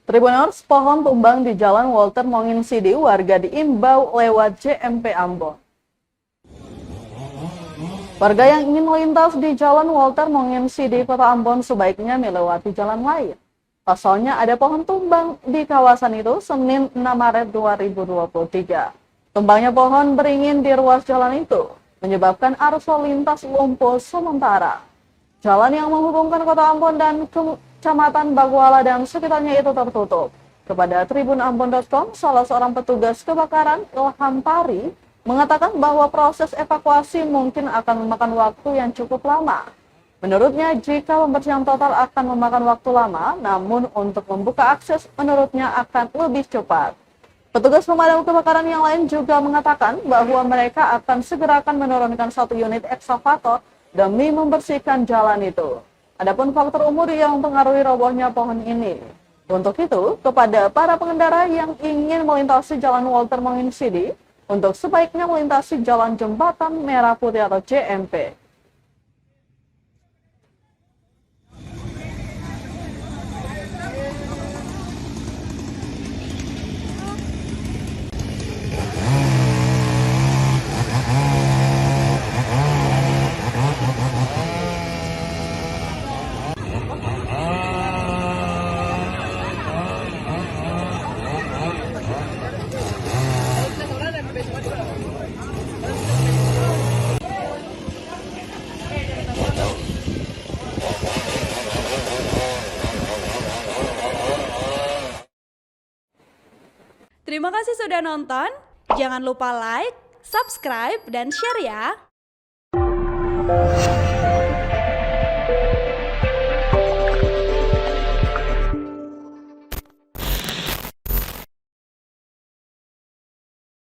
Tribuners, pohon tumbang di Jalan Walter Monginsidi, warga diimbau lewat JMP Ambon. Warga yang ingin melintas di Jalan Walter Monginsidi, Kota Ambon sebaiknya melewati jalan lain. Pasalnya ada pohon tumbang di kawasan itu Senin 6 Maret 2023. Tumbangnya pohon beringin di ruas jalan itu menyebabkan arus lalu lintas lumpuh sementara. Jalan yang menghubungkan Kota Ambon dan Kecamatan Baguala dan sekitarnya itu tertutup. Kepada tribunambon.com, salah seorang petugas kebakaran, Ilham Pari, mengatakan bahwa proses evakuasi mungkin akan memakan waktu yang cukup lama. Menurutnya, jika pembersihan total akan memakan waktu lama, namun untuk membuka akses menurutnya akan lebih cepat. Petugas pemadam kebakaran yang lain juga mengatakan bahwa mereka akan segera menurunkan 1 unit ekskavator demi membersihkan jalan itu. Adapun faktor umur yang mempengaruhi robohnya pohon ini. Untuk itu, kepada para pengendara yang ingin melintasi Jalan Walter Monginsidi, untuk sebaiknya melintasi Jalan Jembatan Merah Putih atau JMP. Terima kasih sudah nonton. Jangan lupa like, subscribe, dan share ya.